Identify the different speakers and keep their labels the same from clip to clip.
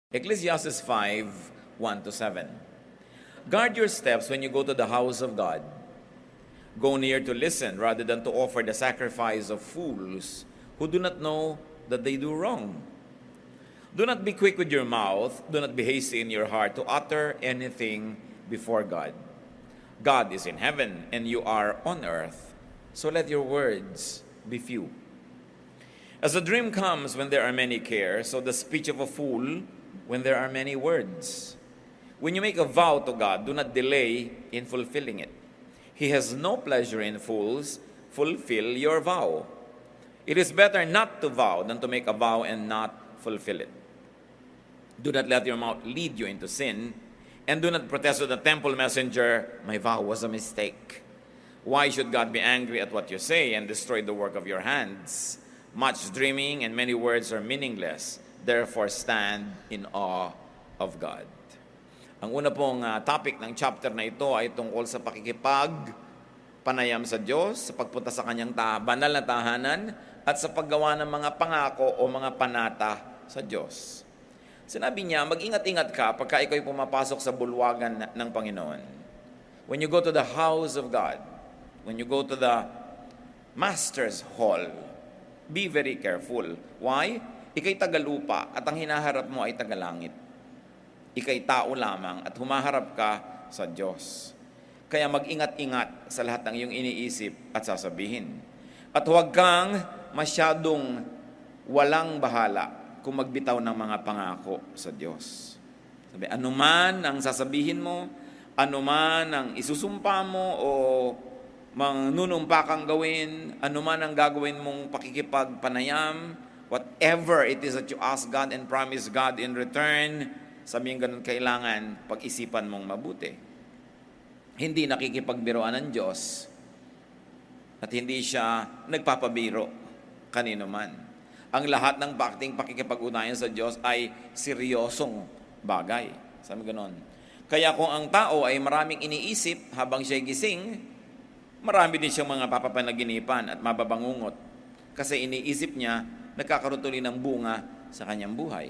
Speaker 1: Ecclesiastes 5:1-7. Guard your steps when you go to the house of God. Go near to listen rather than to offer the sacrifice of fools who do not know that they do wrong. Do not be quick with your mouth, do not be hasty in your heart to utter anything before God. God is in heaven and you are on earth, so let your words be few. As a dream comes when there are many cares, so the speech of a fool when there are many words. When you make a vow to God, do not delay in fulfilling it. He has no pleasure in fools. Fulfill your vow. It is better not to vow than to make a vow and not fulfill it. Do not let your mouth lead you into sin, and do not protest to the temple messenger, "My vow was a mistake." Why should God be angry at what you say and destroy the work of your hands? Much dreaming and many words are meaningless. Therefore, stand in awe of God. Ang una pong topic ng chapter na ito ay tungkol sa pakikipagpanayam sa Diyos, sa pagpunta sa kanyang banal na tahanan, at sa paggawa ng mga pangako o mga panata sa Diyos. Sinabi niya, mag-ingat-ingat ka pagka ikaw'y pumapasok sa bulwagan ng Panginoon. When you go to the house of God, when you go to the Master's Hall, be very careful. Why? Ika'y tagalupa at ang hinaharap mo ay tagalangit. Ika'y tao lamang at humaharap ka sa Diyos. Kaya mag-ingat-ingat sa lahat ng iyong iniisip at sasabihin. At huwag kang masyadong walang bahala kung magbitaw ng mga pangako sa Diyos. Sabi, anuman ang sasabihin mo, anuman ang isusumpa mo o manunumpa kang gawin, anuman ang gagawin mong pakikipagpanayam, whatever it is that you ask God and promise God in return, sabihin ganun, kailangan pag-isipan mong mabuti. Hindi nakikipagbiroan ng Diyos at hindi siya nagpapabiro kanino man. Ang lahat ng ating pakikipag-unayan sa Diyos ay seryosong bagay. Sabi ganun. Kaya kung ang tao ay maraming iniisip habang siya'y gising, marami din siyang mga papapanaginipan at mababangungot. Kasi iniisip niya, nagkakaroon tuloy ng bunga sa kanyang buhay.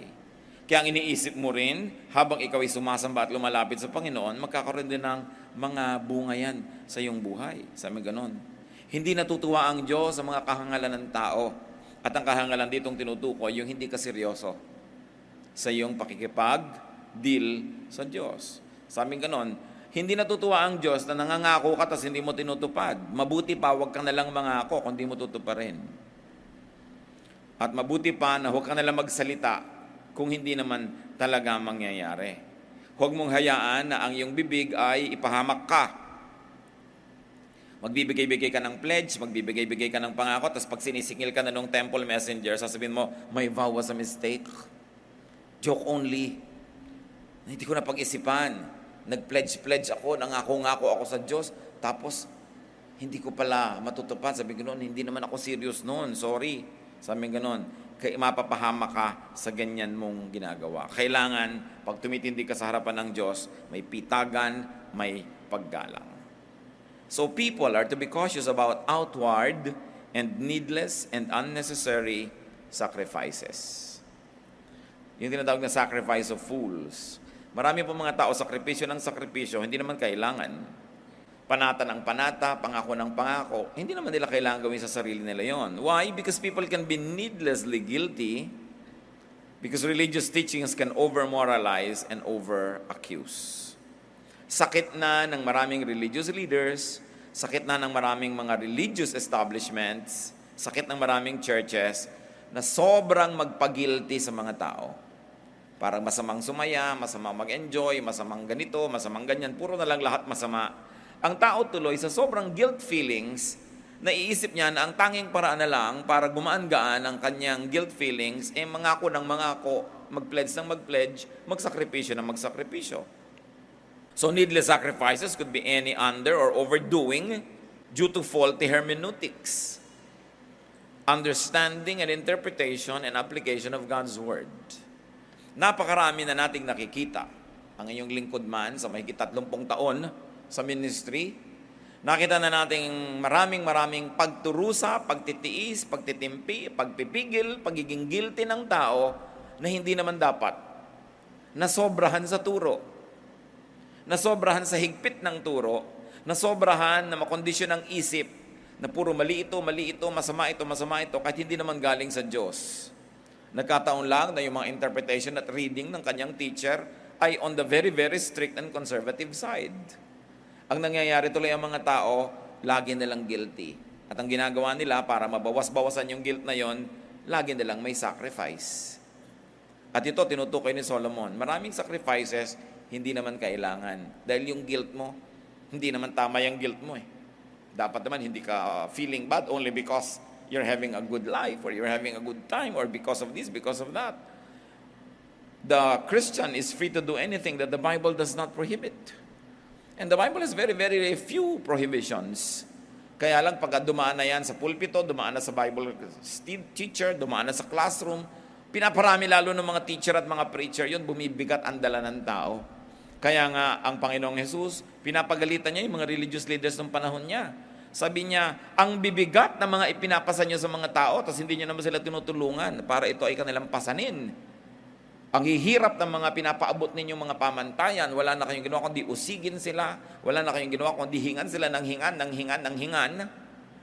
Speaker 1: Kaya ang iniisip mo rin, habang ikaw ay sumasamba at lumalapit sa Panginoon, magkakaroon din ng mga bunga yan sa iyong buhay. Sabi ganon. Hindi natutuwa ang Diyos sa mga kahangalan ng tao. At ang kahangalan ditong tinutukoy, yung hindi ka seryoso sa iyong pakikipag-deal sa Diyos. Sabi ganon, hindi natutuwa ang Diyos na nangangako ka tapos hindi mo tinutupad. Mabuti pa, huwag kang nalang mangako kung hindi mo tutuparin. At mabuti pa na huwag ka nalang magsalita kung hindi naman talaga mangyayari. Huwag mong hayaan na ang iyong bibig ay ipahamak ka. Magbibigay-bigay ka ng pledge, magbibigay-bigay ka ng pangako, tapos pag sinisingil ka na ng temple messenger, sasabihin mo, "My vow was a mistake. Joke only. Hindi ko na pag-isipan. Nag-pledge ako, nangako-ngako ako sa Diyos, tapos hindi ko pala matutupad." Sabi ko noon, hindi naman ako serious noon, sorry. Sabi ganon, kaya mapapahama ka sa ganyan mong ginagawa. Kailangan, pag tumitindi ka sa harapan ng Diyos, may pitagan, may paggalang. So people are to be cautious about outward and needless and unnecessary sacrifices. Yung tinatawag na sacrifice of fools. Marami po mga tao, sakripisyo ng sakripisyo, hindi naman kailangan. Panata ng panata, pangako ng pangako, hindi naman nila kailangan gawin sa sarili nila yon. Why? Because people can be needlessly guilty because religious teachings can over-moralize and over-accuse. Sakit na ng maraming religious leaders, sakit na ng maraming mga religious establishments, sakit ng maraming churches na sobrang magpagilty sa mga tao. Parang masamang sumaya, masamang mag-enjoy, masamang ganito, masamang ganyan, puro na lang lahat masama. Ang tao tuloy sa sobrang guilt feelings, naiisip niya na ang tanging paraan na lang para gumaan-gaan ang kanyang guilt feelings, mangako ng mangako, mag-pledge ng mag-pledge, magsakripisyo ng magsakripisyo. So needless sacrifices could be any under or overdoing due to faulty hermeneutics, understanding and interpretation and application of God's Word. Napakarami na nating nakikita. Ang iyong lingkod man sa mahigit 30 taon sa ministry, nakita na nating maraming pagturusa, pagtitiis, pagtitimpi, pagpipigil, pagiging guilty ng tao na hindi naman dapat. nasobrahan sa turo, nasobrahan sa higpit ng turo, nasobrahan na makondisyon ang isip, na puro mali ito, masama ito, kahit hindi naman galing sa Diyos. Nagkataon lang na yung mga interpretation at reading ng kanyang teacher ay on the very, very strict and conservative side. Ang nangyayari tuloy ang mga tao, lagi nilang guilty. At ang ginagawa nila para mabawas-bawasan yung guilt na yon, lagi nilang may sacrifice. At ito, tinutukoy ni Solomon, maraming sacrifices, hindi naman kailangan. Dahil yung guilt mo, hindi naman tama yung guilt mo eh. Dapat naman hindi ka feeling bad only because you're having a good life or you're having a good time or because of this, because of that. The Christian is free to do anything that the Bible does not prohibit. And the Bible has very, very few prohibitions. Kaya lang pagka dumaan na yan sa pulpito, dumaan na sa Bible teacher, dumaan na sa classroom, pinaparami lalo ng mga teacher at mga preacher, yun bumibigat ang dala ng tao. Kaya nga ang Panginoong Jesus, pinapagalitan niya yung mga religious leaders ng panahon niya. Sabi niya, ang bibigat na mga ipinapasa niyo sa mga tao, tapos hindi niyo naman sila tinutulungan para ito ay kanilang pasanin. Ang hihirap ng mga pinapaabot ninyong mga pamantayan, wala na kayong ginawa kundi usigin sila, wala na kayong ginawa kundi hingan sila ng hingan.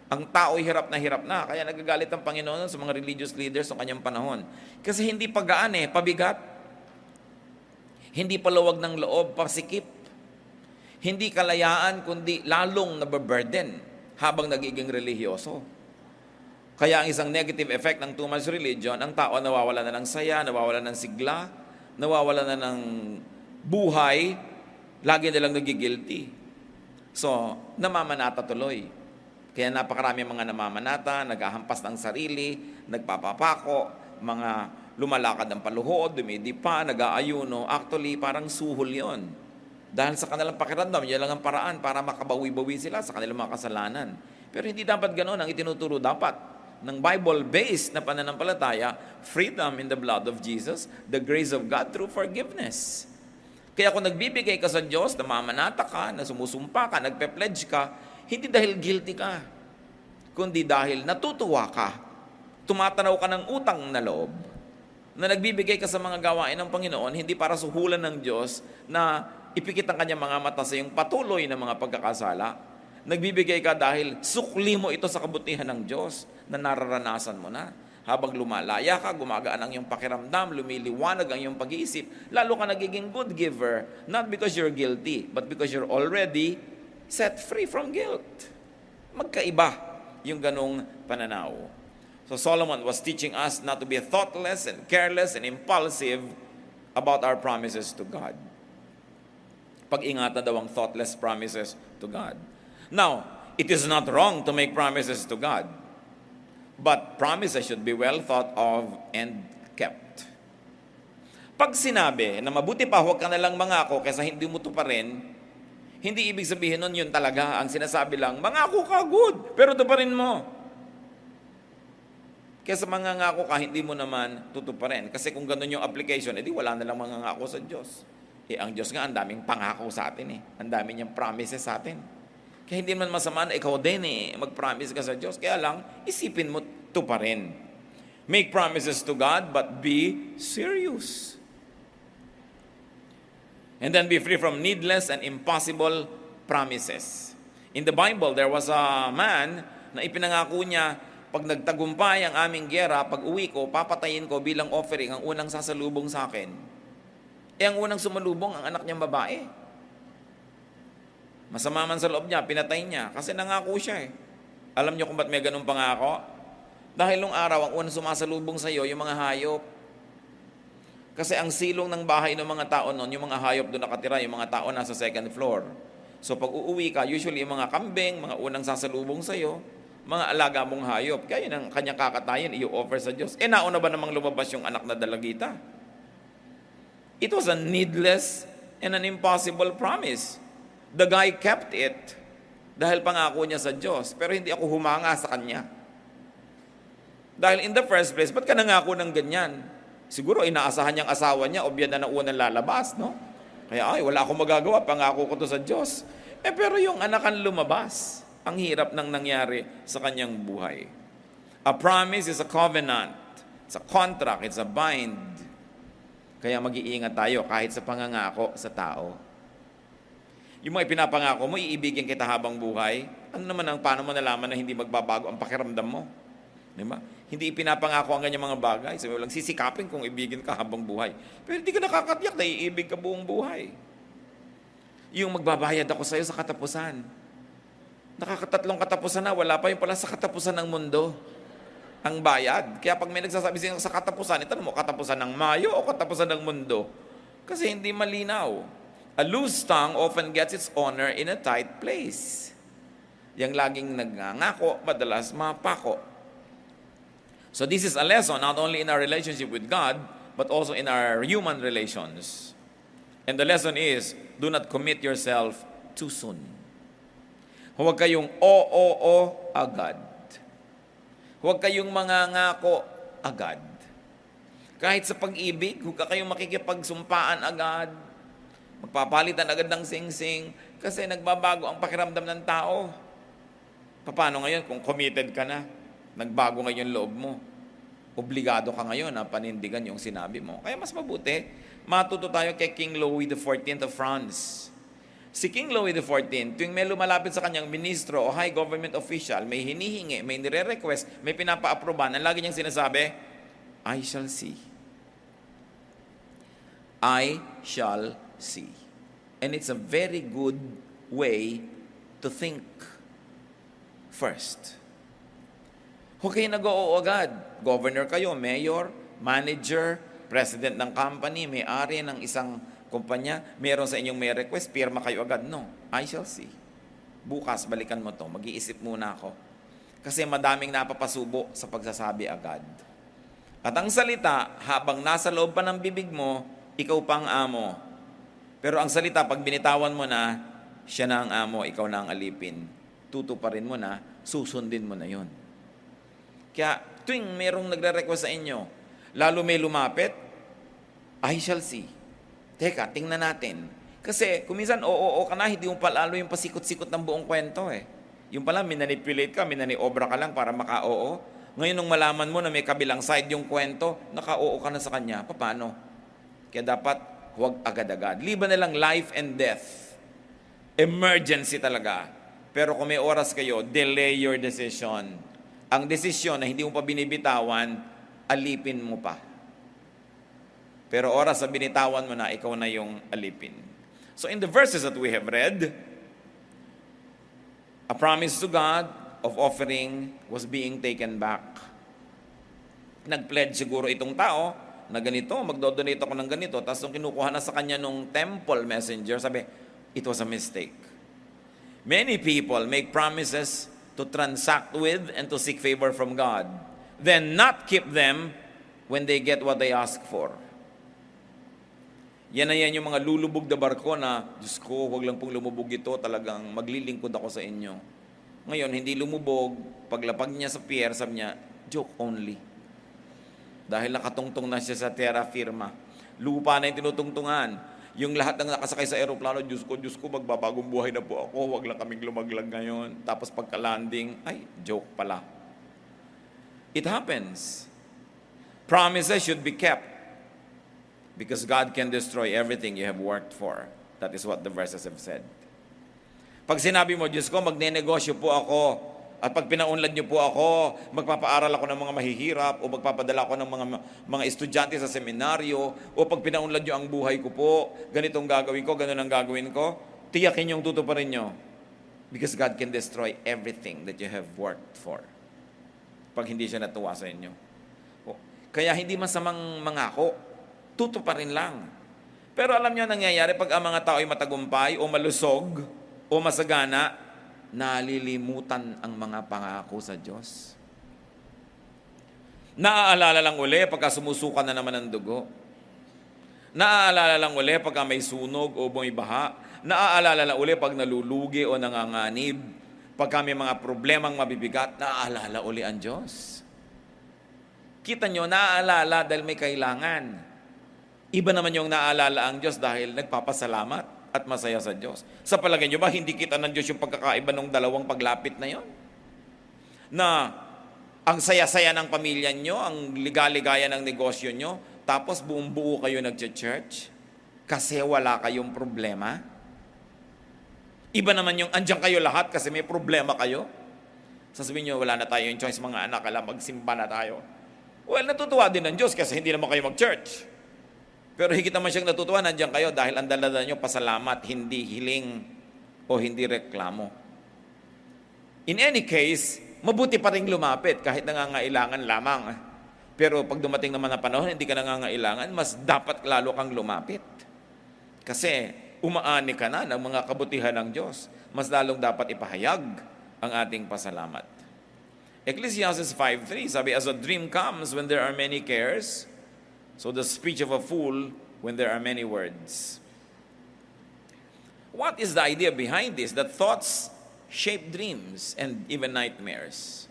Speaker 1: Ang tao hirap na. Kaya nagagalit ang Panginoon sa mga religious leaders ng kanyang panahon. Kasi hindi pagaan pabigat. Hindi paluwag ng loob, pasikip. Hindi kalayaan, kundi lalong nababurden habang nagiging religyoso. Kaya ang isang negative effect ng too much religion, ang tao nawawala na ng saya, nawawala ng sigla, nawawala na ng buhay, lagi nilang nagigilty. So, namamanata tuloy. Kaya napakarami mga namamanata, naghahampas ng sarili, nagpapapako, mga lumalakad ng paluhod, dumidipa, nag-aayuno. Actually, parang suhol yon. Dahil sa kanilang pakiramdam, yan lang ang paraan para makabawi-bawi sila sa kanilang mga kasalanan. Pero hindi dapat ganoon ang itinuturo dapat ng Bible-based na pananampalataya, freedom in the blood of Jesus, the grace of God through forgiveness. Kaya kung nagbibigay ka sa Diyos, namamanata ka, na sumusumpa ka, nagpe-pledge ka, hindi dahil guilty ka, kundi dahil natutuwa ka, tumatanaw ka ng utang na loob, na nagbibigay ka sa mga gawain ng Panginoon, hindi para suhulan ng Diyos na ipikit ang kanyang mga mata sa iyong patuloy na mga pagkakasala. Nagbibigay ka dahil sukli mo ito sa kabutihan ng Diyos na nararanasan mo na. Habang lumalaya ka, gumagaan ang iyong pakiramdam, lumiliwanag ang iyong pag-iisip, lalo ka nagiging good giver, not because you're guilty, but because you're already set free from guilt. Magkaiba yung ganong pananaw. So Solomon was teaching us not to be thoughtless and careless and impulsive about our promises to God. Pag-ingatan daw ang thoughtless promises to God. Now, it is not wrong to make promises to God, but promises should be well thought of and kept. Pag sinabi na mabuti pa huwag ka na lang mangako kaysa hindi mo tuparin, hindi ibig sabihin nun yun talaga. Ang sinasabi lang, mangako ka, good, pero tuparin mo. Kaysa mangangako ka, hindi mo naman tutuparin. Kasi kung ganun yung application, edi wala na lang mangangako sa Diyos. Ang Diyos nga, ang daming pangako sa atin Ang dami niyang promises sa atin. Kaya hindi man masama na ikaw din mag-promise ka sa Diyos. Kaya lang, isipin mo tuparin. Make promises to God, but be serious. And then be free from needless and impossible promises. In the Bible, there was a man na ipinangako niya, pag nagtagumpay ang aming giyera, pag uwi ko, papatayin ko bilang offering ang unang sasalubong sa akin. Ang unang sumalubong, ang anak niyang babae. Masama man sa loob niya, pinatay niya. Kasi nangako siya Alam niyo kung ba't may ganun pangako? Dahil nung araw, ang unang sumasalubong sa iyo, yung mga hayop. Kasi ang silong ng bahay ng mga tao noon, yung mga hayop doon nakatira, yung mga tao nasa second floor. So pag uuwi ka, usually yung mga kambing, mga unang sasalubong sa iyo, mga alaga mong hayop. Kaya yun ang kanyang kakatayin, i-offer sa Diyos. Nauna ba namang lumabas yung anak na dalagita? It was a needless and an impossible promise. The guy kept it dahil pangako niya sa Diyos. Pero hindi ako humanga sa kanya. Dahil in the first place, ba't ka nangako ng ganyan? Siguro inaasahan niyang asawa niya o biyan na ng unang lalabas, no? Kaya wala akong magagawa, pangako ko to sa Diyos. Pero yung anak ang lumabas. Ang hirap nang nangyari sa kanyang buhay. A promise is a covenant. It's a contract. It's a bind. Kaya mag-iingat tayo kahit sa pangangako sa tao. Yung mga pinapangako mo, iibigin kita habang buhay, ano naman paano mo nalaman na hindi magbabago ang pakiramdam mo? Di ba? Hindi ipinapangako ang ganyang mga bagay. Sabi mo lang, sisikapin kung ibigin ka habang buhay. Pero hindi ka nakakatiyak na iibig ka buong buhay. Yung magbabayad ako sa iyo sa katapusan. Nakakatatlong katapusan na, wala pa yung pala sa katapusan ng mundo ang bayad. Kaya pag may nagsasabi siya sa katapusan, itanong mo, katapusan ng Mayo o katapusan ng mundo? Kasi hindi malinaw. A loose tongue often gets its honor in a tight place. Yang laging nagngangako, madalas mapako. So this is a lesson not only in our relationship with God, but also in our human relations. And the lesson is, do not commit yourself too soon. Huwag kayong o agad. Huwag kayong mangangako agad. Kahit sa pag-ibig, huwag kayong makikipagsumpaan agad. Magpapalitan agad ng sing-sing kasi nagbabago ang pakiramdam ng tao. Paano ngayon kung committed ka na? Nagbago ngayon loob mo. Obligado ka ngayon na panindigan yung sinabi mo. Kaya mas mabuti, matuto tayo kay King Louis XIV of France. Si King Louis XIV, tuwing may lumalapit sa kanyang ministro o high government official, may hinihingi, may nire-request, may pinapa-aproban, ang lagi niyang sinasabi, I shall see. I shall see. And it's a very good way to think first. Huwag kayo nag-oo agad. Governor kayo, mayor, manager, president ng company, may-ari ng isang kumpanya, meron sa inyong may request, pirma kayo agad. No, I shall see. Bukas, balikan mo to. Mag-iisip muna ako. Kasi madaming napapasubo sa pagsasabi agad. At ang salita, habang nasa loob pa ng bibig mo, ikaw pang amo. Pero ang salita, pag binitawan mo na, siya na ang amo, ikaw na ang alipin. Tutuparin mo na, susundin mo na yon. Kaya tuwing merong nagre-request sa inyo, lalo may lumapit, I shall see. Teka, tingnan natin. Kasi kuminsan, oo ka na, hindi mo palalo yung pasikot-sikot ng buong kwento eh. Yung pala, minanipulate ka, minaniobra ka lang para maka-oo. Ngayon, nung malaman mo na may kabilang side yung kwento, naka-oo ka na sa kanya. Paano? Kaya dapat, huwag agad-agad. Liban na lang life and death. Emergency talaga. Pero kung may oras kayo, delay your decision. Ang desisyon na hindi mo pa binibitawan, alipin mo pa. Pero oras na binitawan mo na, ikaw na yung alipin. So in the verses that we have read, a promise to God of offering was being taken back. Nag-pledge siguro itong tao na ganito, magdodonate ako ng ganito. Tapos nung kinukuha na sa kanya nung temple messenger, sabi, it was a mistake. Many people make promises to transact with and to seek favor from God, then not keep them when they get what they ask for. Yan na yan yung mga lulubog na barko na, Diyos ko, huwag lang pong lumubog ito, talagang maglilingkod ako sa inyo. Ngayon, hindi lumubog, paglapag niya sa pier, sabi niya, joke only. Dahil nakatungtong na siya sa terra firma. Lupa na yung tinutungtungan. Yung lahat ng nakasakay sa aeroplano, Diyos ko, magbabagong buhay na po ako, huwag lang kaming lumaglag ngayon. Tapos pagka-landing, ay, joke pala. It happens. Promises should be kept. Because God can destroy everything you have worked for. That is what the verses have said. Pag sinabi mo, Diyos ko, magne-negosyo po ako, at pag pinaunlad niyo po ako, magpapaaral ako ng mga mahihirap, o magpapadala ako ng mga estudyante sa seminaryo, o pag pinaunlad niyo ang buhay ko po, ganitong gagawin ko, ganun ang gagawin ko, tiyakin niyong tutuparin niyo. Because God can destroy everything that you have worked for. Pag hindi siya natuwa sa inyo. Kaya hindi masamang mangako, tutuparin lang. Pero alam niyo nangyayari pag ang mga tao ay matagumpay o malusog o masagana, nalilimutan ang mga pangako sa Diyos. Naaalala lang uli pagka sumusuka na naman ang dugo. Naaalala lang uli pagka may sunog o bumibaha. Naaalala lang uli pag nalulugi o nanganganib. Pagka may mga problemang mabibigat, naaalala uli ang Diyos. Kita nyo, naaalala dahil may kailangan. Iba naman yung naaalala ang Diyos dahil nagpapasalamat at masaya sa Diyos. Sa palagay nyo ba, hindi kita ng Diyos yung pagkakaiba ng dalawang paglapit na yon? Na ang saya-saya ng pamilya nyo, ang ligaligaya ng negosyo nyo, tapos buong buo kayo nagche-church kasi wala kayong problema? Iba naman yung andyan kayo lahat kasi may problema kayo. Sasabihin nyo, wala na tayo yung choice mga anak, alam, magsimba na tayo. Well, natutuwa din ng Diyos kasi hindi naman kayo mag-church. Pero higit naman siyang natutuwa, nandiyan kayo dahil ang dala nyo pasalamat, hindi hiling o hindi reklamo. In any case, mabuti pa rin lumapit kahit nangangailangan lamang. Pero pag dumating naman na panahon, hindi ka nangangailangan, mas dapat lalo kang lumapit. Kasi umaani ka na ng mga kabutihan ng Diyos. Mas lalong dapat ipahayag ang ating pasalamat. Ecclesiastes 5:3, sabi, as a dream comes when there are many cares, so the speech of a fool when there are many words. What is the idea behind this? That thoughts shape dreams and even nightmares.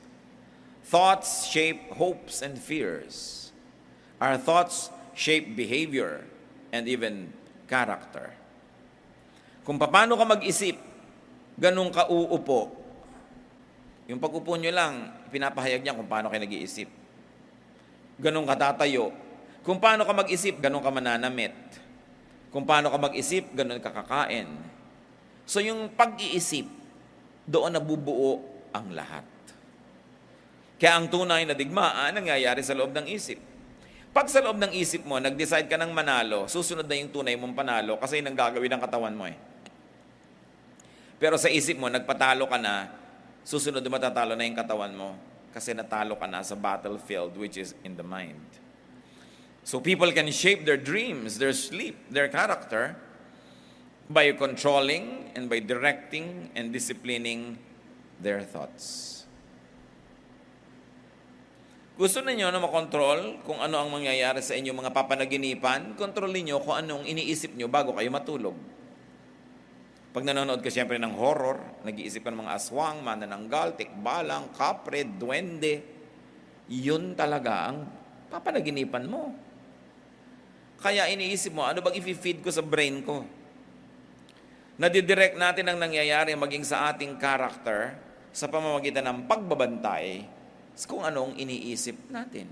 Speaker 1: Thoughts shape hopes and fears. Our thoughts shape behavior and even character. Kung paano ka mag-isip, ganun ka uupo. Yung pag-upo nyo lang, pinapahayag niya kung paano kayo nag-iisip. Ganun ka tatayo. Kung paano ka mag-isip, ganun ka mananamit. Kung paano ka mag-isip, ganun ka kakain. So yung pag-iisip, doon nabubuo ang lahat. Kaya ang tunay na digmaan, nangyayari sa loob ng isip. Pag sa loob ng isip mo, nag-decide ka ng manalo, susunod na yung tunay mong panalo kasi yun ang gagawin ng katawan mo eh. Pero sa isip mo, nagpatalo ka na, susunod na matatalo na yung katawan mo kasi natalo ka na sa battlefield which is in the mind. So people can shape their dreams, their sleep, their character by controlling and by directing and disciplining their thoughts. Gusto ninyo na makontrol kung ano ang mangyayari sa inyong mga papanaginipan? Kontrolin nyo kung anong iniisip nyo bago kayo matulog. Pag nanonood ka siyempre ng horror, nag-iisip ka ng mga aswang, manananggal, tikbalang, kapre, duwende, yun talaga ang papanaginipan mo. Kaya iniisip mo, ano bang i-feed ko sa brain ko? Nadidirect natin ang nangyayari maging sa ating character sa pamamagitan ng pagbabantay kung anong iniisip natin.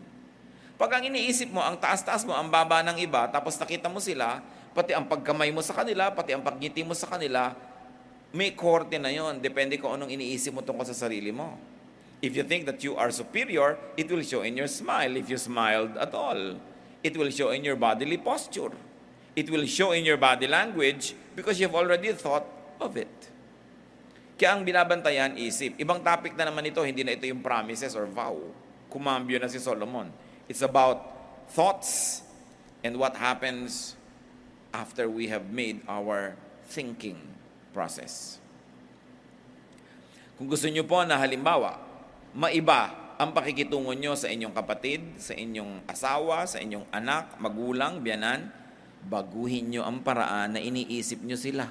Speaker 1: Pag ang iniisip mo, ang taas-taas mo, ang baba ng iba, tapos nakita mo sila, pati ang pagkamay mo sa kanila, pati ang pagngiti mo sa kanila, may korte na yon. Depende kung anong iniisip mo tungkol sa sarili mo. If you think that you are superior, it will show in your smile. If you smiled at all, it will show in your bodily posture. It will show in your body language because you've already thought of it. Kaya ang binabantayan, isip. Ibang topic na naman ito, hindi na ito yung promises or vow. Kumambyo na si Solomon. It's about thoughts and what happens after we have made our thinking process. Kung gusto nyo po na halimbawa, maiba ang pakikitungo nyo sa inyong kapatid, sa inyong asawa, sa inyong anak, magulang, biyanan, baguhin nyo ang paraan na iniisip nyo sila.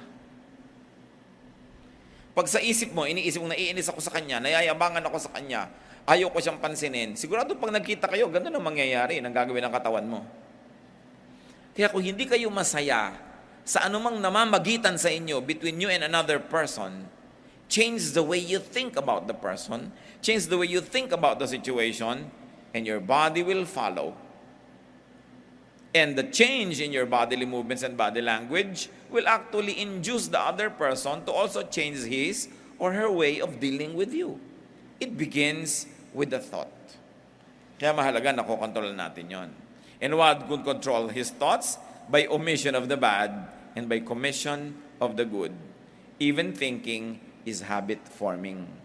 Speaker 1: Pag sa isip mo, iniisip mo, naiinis ako sa kanya, nayayabangan ako sa kanya, ayaw ko siyang pansinin, sigurado pag nagkita kayo, ganun ang mangyayari ng gagawin ng katawan mo. Kaya kung hindi kayo masaya sa anumang namamagitan sa inyo between you and another person, change the way you think about the person, change the way you think about the situation, and your body will follow. And the change in your bodily movements and body language will actually induce the other person to also change his or her way of dealing with you. It begins with the thought. Kaya mahalaga na kontrol natin yon. And what could control his thoughts? By omission of the bad and by commission of the good. Even thinking is habit forming.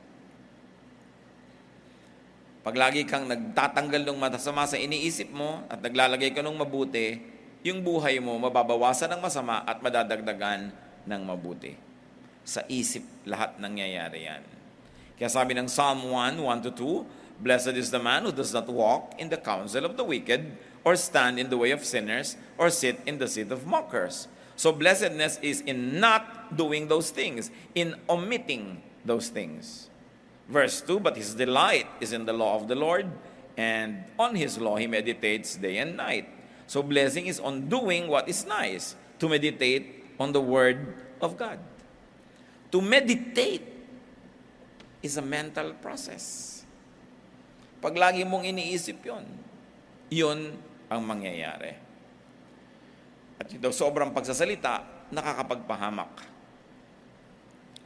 Speaker 1: Pag lagi kang nagtatanggal ng masama sa iniisip mo at naglalagay ka ng mabuti, yung buhay mo mababawasan ng masama at madadagdagan ng mabuti. Sa isip lahat nangyayari yan. Kaya sabi ng Psalm 1:1-2, Blessed is the man who does not walk in the counsel of the wicked, or stand in the way of sinners, or sit in the seat of mockers. So blessedness is in not doing those things, in omitting those things. Verse 2, but his delight is in the law of the Lord, and on his law he meditates day and night. So blessing is on doing what is nice, to meditate on the word of God. To meditate is a mental process. Pag lagi mong iniisip yun ang mangyayari. At ito, sobrang pagsasalita, nakakapagpahamak.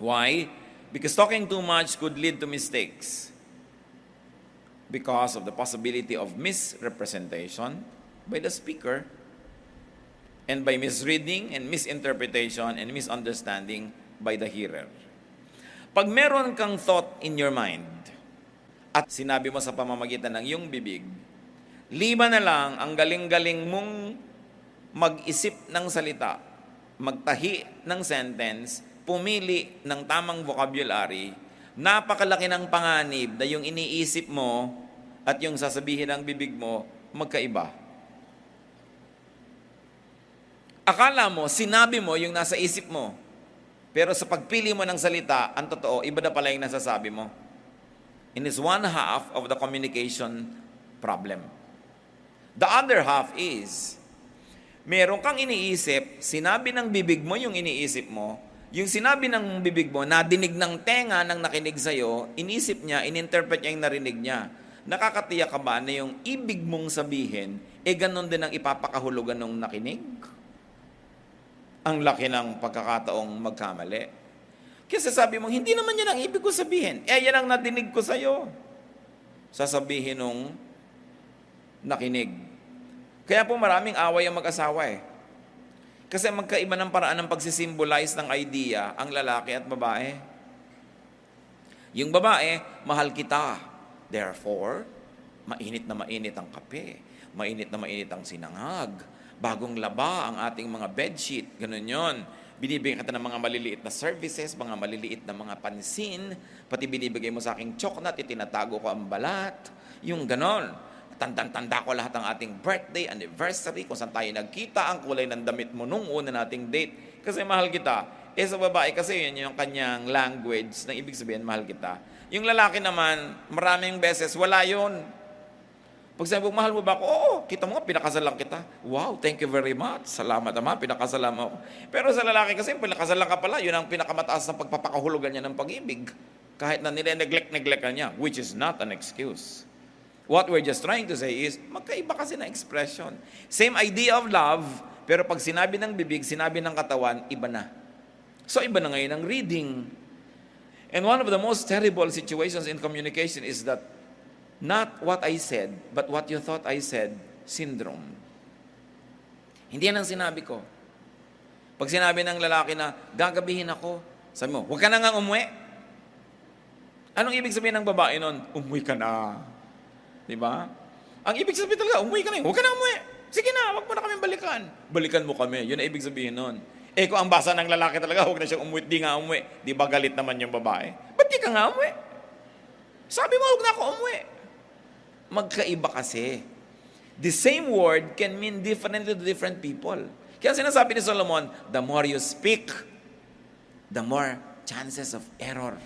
Speaker 1: Why? Because talking too much could lead to mistakes. Because of the possibility of misrepresentation by the speaker, and by misreading and misinterpretation and misunderstanding by the hearer. Pag meron kang thought in your mind at sinabi mo sa pamamagitan ng iyong bibig, liban na lang ang galing-galing mong mag-isip ng salita, magtahi ng sentence, pumili ng tamang vocabulary, napakalaki ng panganib na yung iniisip mo at yung sasabihin ng bibig mo magkaiba. Akala mo, sinabi mo yung nasa isip mo. Pero sa pagpili mo ng salita, ang totoo, iba na pala yung nasasabi mo. And it's one half of the communication problem. The other half is, meron kang iniisip, sinabi ng bibig mo yung iniisip mo, yung sinabi ng bibig mo, nadinig ng tenga ng nakinig sa'yo, inisip niya, ininterpret niya yung narinig niya. Nakakatiyak ka ba na yung ibig mong sabihin, ganon din ang ipapakahulugan ng nakinig? Ang laki ng pagkakataong magkamali. Kasi sabi mo, hindi naman yan ang ibig ko sabihin. Yan ang nadinig ko sa'yo. Sasabihin nung nakinig. Kaya po maraming away ang mag-asawa eh. Kasi magkaiba ng paraan ng pagsisimbolize ng idea ang lalaki at babae. Yung babae, mahal kita. Therefore, mainit na mainit ang kape. Mainit na mainit ang sinangag. Bagong laba ang ating mga bedsheet, ganun yon. Binibigyan kita ng mga maliliit na services, mga maliliit na mga pansin, pati binibigay mo sa aking chocolate, itinatago ko ang balat, yung ganon. Tanda ko lahat ng ating birthday, anniversary, kung saan tayo nagkita, ang kulay ng damit mo nung una nating date. Kasi mahal kita. Sa babae kasi yun yung kanyang language na ibig sabihin, mahal kita. Yung lalaki naman, maraming beses, wala yun. Pag sabi mo, mahal mo ba ako? Oo, kita mo nga, pinakasal lang kita. Wow, thank you very much. Salamat naman, pinakasalan mo ako. Pero sa lalaki kasi, pinakasal lang ka pala, yun ang pinakamataas na pagpapakahulugan niya ng pag-ibig. Kahit na nire-neglect ka niya, which is not an excuse. What we're just trying to say is, magkaiba kasi na expression. Same idea of love, pero pag sinabi ng bibig, sinabi ng katawan, iba na. So iba na ngayon ang reading. And one of the most terrible situations in communication is that not what I said, but what you thought I said, syndrome. Hindi yan ang sinabi ko. Pag sinabi ng lalaki na, gagabihin ako, sabi mo, huwag ka na nga umuwi. Anong ibig sabihin ng babae nun? Umuwi ka na. Diba? Ang ibig sabihin talaga, umuwi ka na. Huwag ka na umuwi. Sige na, huwag mo na kami balikan. Balikan mo kami. Yun ang ibig sabihin nun. Kung ang basa ng lalaki talaga, huwag na siyang umuwi, di nga umuwi. Di ba galit naman yung babae? Ba't di ka nga umuwi? Sabi mo, huwag na ako umuwi. Magkaiba kasi. The same word can mean differently to different people. Kaya sinasabi ni Solomon, the more you speak, the more chances of error.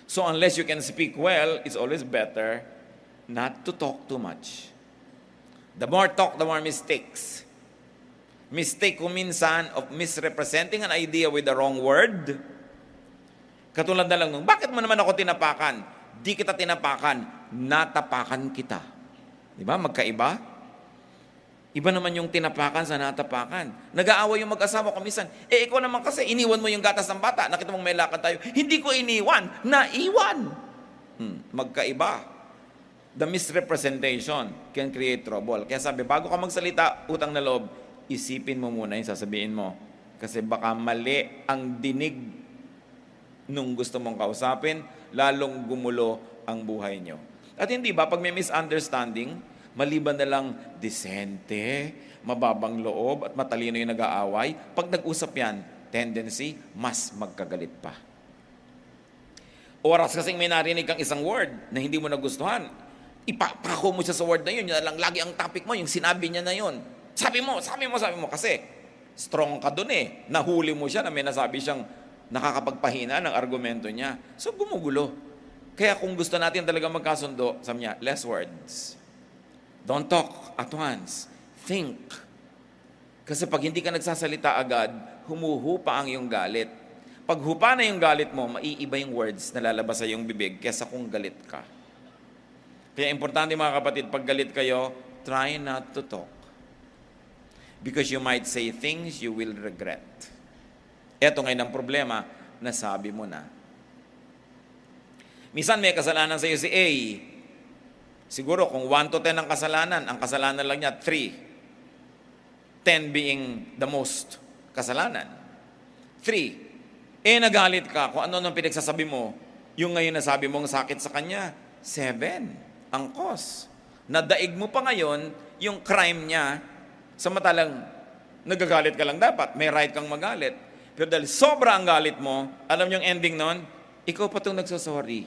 Speaker 1: So unless you can speak well, it's always better not to talk too much. The more talk, the more mistakes. Mistake ko minsan of misrepresenting an idea with the wrong word. Katulad na lang nung, bakit mo naman ako tinapakan? Di kita tinapakan, natapakan kita. Di ba? Magkaiba? Iba naman yung tinapakan sa natapakan. Nag-aaway yung mag-asawa ko minsan. Ikaw naman kasi, iniwan mo yung gatas ng bata. Nakita mong may lakad tayo. Hindi ko iniwan, naiwan. Magkaiba. The misrepresentation can create trouble. Kaya sabi, bago ka magsalita, utang na loob, isipin mo muna yung sasabihin mo. Kasi baka mali ang dinig nung gusto mong kausapin, lalong gumulo ang buhay nyo. At hindi ba, pag may misunderstanding, maliban na lang disente, mababang loob, at matalino yung nag-aaway, pag nag-usap yan, tendency, mas magkagalit pa. Oras kasing may narinig kang isang word na hindi mo nagustuhan, ipapako mo siya sa word na yun, yun lang lagi ang topic mo, yung sinabi niya na yun. Sabi mo, kasi strong ka dun eh. Nahuli mo siya na may nasabi siyang nakakapagpahina ng argumento niya. So, gumugulo. Kaya kung gusto natin talaga magkasundo, sabi niya, less words. Don't talk at once. Think. Kasi pag hindi ka nagsasalita agad, humuhupa ang iyong galit. Pag hupa na yung galit mo, maiiba yung words na lalabas sa iyong bibig kesa kung galit ka. Kaya importante mga kapatid, pag galit kayo, try not to talk. Because you might say things you will regret. Ito ngayon ang problema, nasabi mo na. Minsan may kasalanan sa iyo si A. Siguro kung 1 to 10 ang kasalanan lang niya 3. 10 being the most kasalanan. 3. Nagalit ka kung ano nang pinagsasabi mo, yung ngayon nasabi mong sakit sa kanya, 7 ang cause. Nadaig mo pa ngayon yung crime niya, samantalang nagagalit ka lang dapat, may right kang magalit. Pero dahil sobra ang galit mo, alam niyo yung ending nun, ikaw pa itong nagsasorry.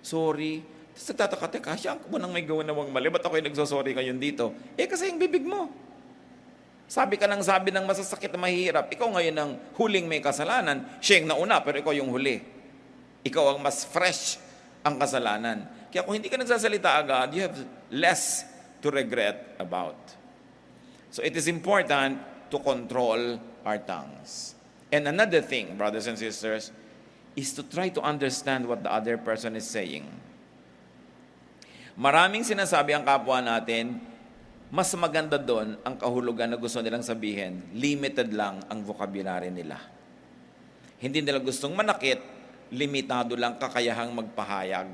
Speaker 1: Sorry. Tapos nagtataka, teka, siya mo nang may gawa nawang mali, ba't ako'y nagsasorry ngayon dito? Kasi yung bibig mo. Sabi ka ng sabi ng masasakit na mahirap, ikaw ngayon ang huling may kasalanan, siya yung nauna, pero ikaw yung huli. Ikaw ang mas fresh ang kasalanan. Kaya kung hindi ka nagsasalita agad, you have less to regret about. So it is important to control our tongues. And another thing, brothers and sisters, is to try to understand what the other person is saying. Maraming sinasabi ang kapwa natin, mas maganda doon ang kahulugan na gusto nilang sabihin, limited lang ang vocabulary nila. Hindi nila gustong manakit, limitado lang kakayahang magpahayag.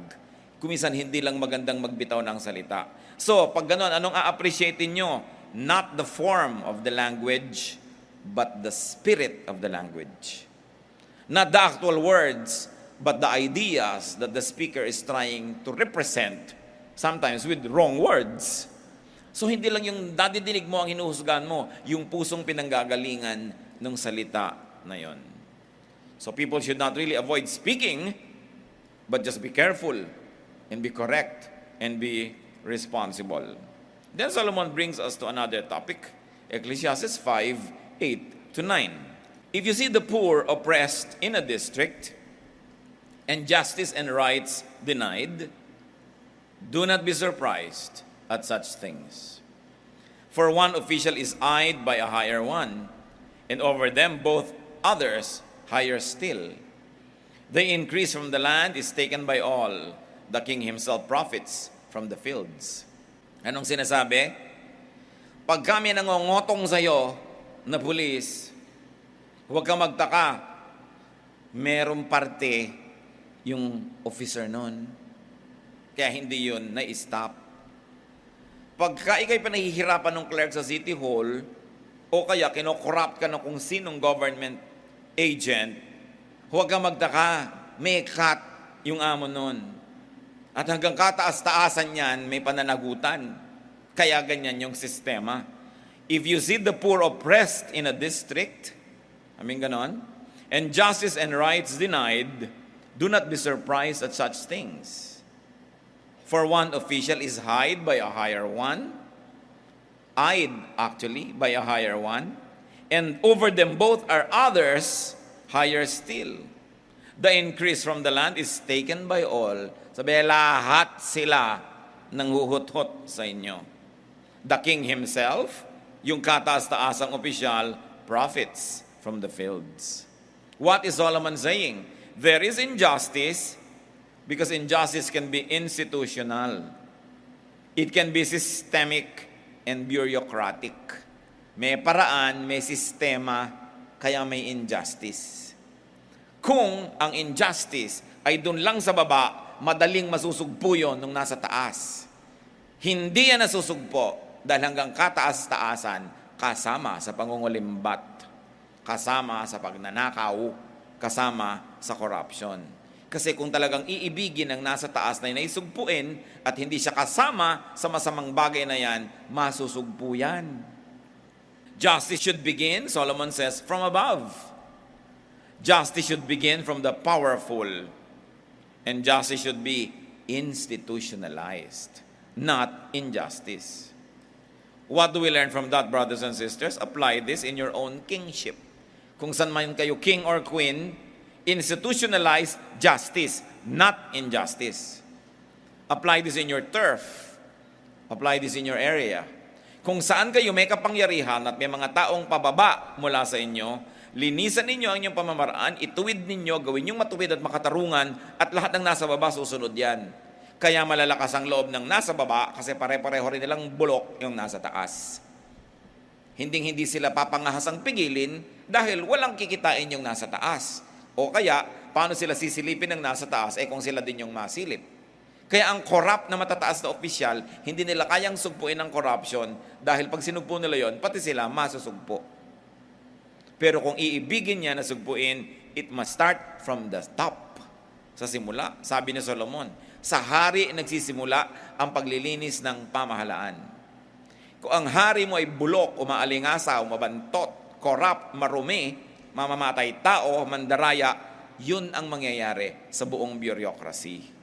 Speaker 1: Kumisan hindi lang magandang magbitaw ng salita. So, pag gano'n, anong a-appreciatein nyo? Not the form of the language, but the spirit of the language. Not the actual words, but the ideas that the speaker is trying to represent, sometimes with wrong words. So, hindi lang yung dadidinig mo ang hinuhusgahan mo, yung pusong pinanggagalingan ng salita na yon. So, people should not really avoid speaking, but just be careful and be correct, and be responsible. Then Solomon brings us to another topic, Ecclesiastes 5:8-9. If you see the poor oppressed in a district, and justice and rights denied, do not be surprised at such things. For one official is eyed by a higher one, and over them both others higher still. The increase from the land is taken by all. The king himself profits from the fields. Anong sinasabi? Pag kami nangongotong sa'yo na pulis, huwag kang magtaka, merong parte yung officer nun. Kaya hindi yun na-stop. Pagka ikay panahihirapan ng clerk sa City Hall, o kaya kinokorrupt ka ng kung sinong government agent, huwag kang magtaka, may cut yung amo nun. At hanggang kataas-taasan yan, may pananagutan. Kaya ganyan yung sistema. If you see the poor oppressed in a district, ganon, and justice and rights denied, do not be surprised at such things. For one official is eyed by a higher one, by a higher one, and over them both are others higher still. The increase from the land is taken by all. Sabi, lahat sila nang huhut-hut sa inyo. The king himself, yung kataas-taasang opisyal, profits from the fields. What is Solomon saying? There is injustice because injustice can be institutional. It can be systemic and bureaucratic. May paraan, may sistema, kaya may injustice. Kung ang injustice ay doon lang sa baba, madaling masusugpo yun nung nasa taas. Hindi yan nasusugpo dahil hanggang kataas-taasan kasama sa pangungulimbat, kasama sa pagnanakaw, kasama sa corruption. Kasi kung talagang iibigin ng nasa taas na naisugpuin at hindi siya kasama sa masamang bagay na yan, masusugpo yan. Justice should begin, Solomon says, from above. Justice should begin from the powerful. And justice should be institutionalized, not injustice. What do we learn from that, brothers and sisters? Apply this in your own kingship. Kung saan man kayo king or queen, institutionalize justice, not injustice. Apply this in your turf. Apply this in your area. Kung saan kayo may kapangyarihan at may mga taong pababa mula sa inyo, linisan ninyo ang inyong pamamaraan, ituwid ninyo, gawin yung matuwid at makatarungan, at lahat ng nasa baba susunod yan. Kaya malalakas ang loob ng nasa baba kasi pare-pareho rin nilang bulok yung nasa taas. Hindi sila papangahasang pigilin dahil walang kikitain yung nasa taas. O kaya, paano sila sisilipin ng nasa taas kung sila din yung masilip? Kaya ang corrupt na matataas na opisyal, hindi nila kayang sugpuin ng corruption dahil pag sinugpo nila yon, pati sila masusugpo. Pero kung iibigin niya na sugpuin, it must start from the top. Sa simula, sabi ni Solomon, sa hari nagsisimula ang paglilinis ng pamahalaan. Kung ang hari mo ay bulok, umaalingasaw, mabantot, corrupt, marumi, mamamatay tao, mandaraya, yun ang mangyayari sa buong bureaucracy.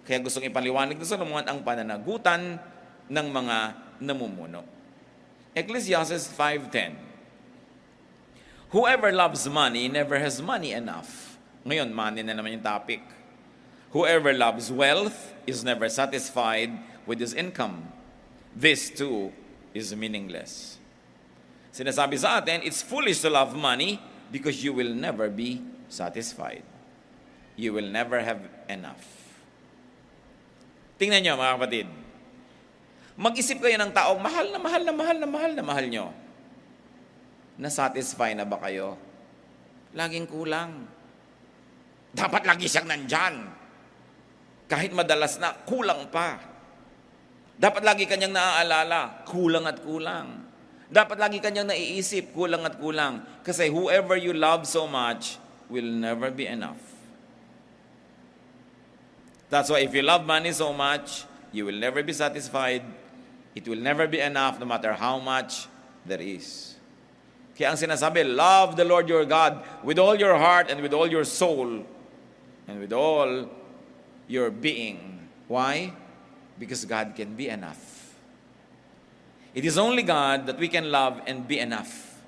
Speaker 1: Kaya gustong ipaliwanag ni Solomon ang pananagutan ng mga namumuno. Ecclesiastes 5:10. Whoever loves money never has money enough. Ngayon, money na naman yung topic. Whoever loves wealth is never satisfied with his income. This too is meaningless. Sinasabi sa atin, it's foolish to love money because you will never be satisfied. You will never have enough. Tingnan nyo mga kapatid. Mag-isip kayo ng taong mahal na mahal nyo. Na-satisfy na ba kayo? Laging kulang. Dapat lagi siyang nandyan. Kahit madalas na, kulang pa. Dapat lagi kanyang naaalala, kulang at kulang. Dapat lagi kanyang naiisip, kulang at kulang. Kasi whoever you love so much will never be enough. That's why if you love money so much, you will never be satisfied. It will never be enough no matter how much there is. Kaya ang sinasabi, love the Lord your God with all your heart and with all your soul and with all your being. Why? Because God can be enough. It is only God that we can love and be enough.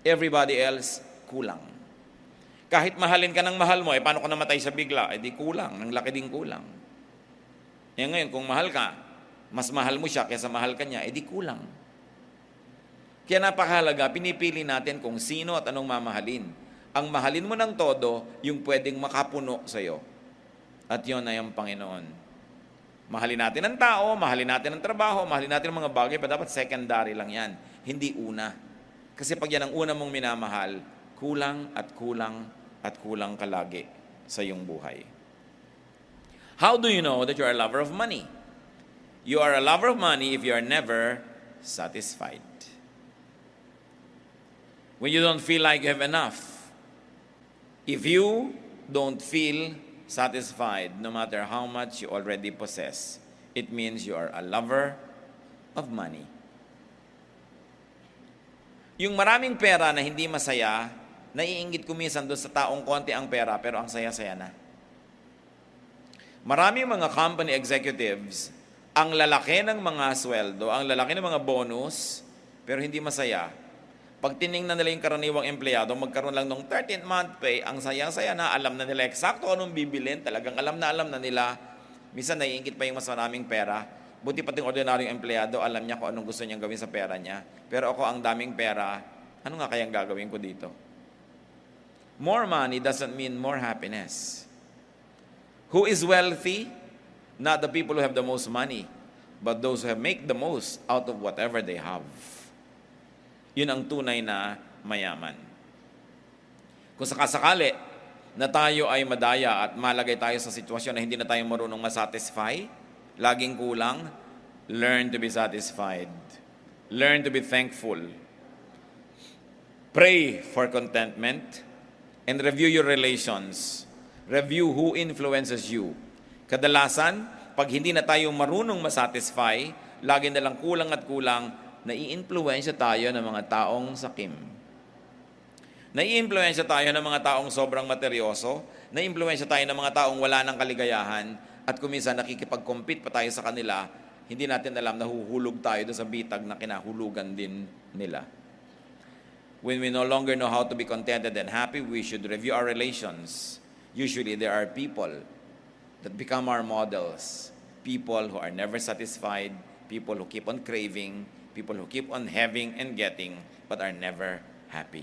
Speaker 1: Everybody else, kulang. Kahit mahalin ka ng mahal mo, paano ka namatay sa bigla? Di kulang, ng laki ding kulang. Ngayon, kung mahal ka, mas mahal mo siya kaysa mahal ka niya, di kulang. Kaya napakahalaga, pinipili natin kung sino at anong mamahalin. Ang mahalin mo ng todo, yung pwedeng makapuno sa'yo. At yun ay ang Panginoon. Mahalin natin ang tao, mahalin natin ang trabaho, mahalin natin ang mga bagay, pa dapat secondary lang yan. Hindi una. Kasi pag yan ang una mong minamahal, kulang at kulang at kulang ka lagi sa iyong buhay. How do you know that you are a lover of money? You are a lover of money if you are never satisfied. When you don't feel like you have enough. If you don't feel satisfied no matter how much you already possess, it means you are a lover of money. Yung maraming pera na hindi masaya, naiinggit ko minsan doon sa taong konti ang pera pero ang saya-saya na. Maraming mga company executives, ang lalaki ng mga sweldo, ang lalaki ng mga bonus, pero hindi masaya. Pag tiningnan nila yung karaniwang empleyado, magkaroon lang ng 13th month pay, ang saya-saya na, alam na nila eksakto anong bibilin, talagang alam na nila. Minsan naiingit pa yung mas maraming pera. Buti pati yung ordinaryong empleyado, alam niya kung anong gusto niyang gawin sa pera niya. Pero ako, ang daming pera, ano nga kayang gagawin ko dito? More money doesn't mean more happiness. Who is wealthy? Not the people who have the most money, but those who have make the most out of whatever they have. Yun ang tunay na mayaman. Kung sakasakali na tayo ay madaya at malagay tayo sa sitwasyon na hindi na tayo marunong masatisfy, laging kulang, learn to be satisfied. Learn to be thankful. Pray for contentment and review your relations. Review who influences you. Kadalasan, pag hindi na tayo marunong masatisfy, lagi na lang kulang at kulang, nai-influensya tayo ng mga taong sakim. Nai-influensya tayo ng mga taong sobrang materyoso, nai-influensya tayo ng mga taong wala ng kaligayahan, at kuminsan nakikipag-compete pa tayo sa kanila, hindi natin alam na huhulog tayo doon sa bitag na kinahulugan din nila. When we no longer know how to be contented and happy, we should review our relations. Usually, there are people that become our models. People who are never satisfied, people who keep on craving, people who keep on having and getting, but are never happy.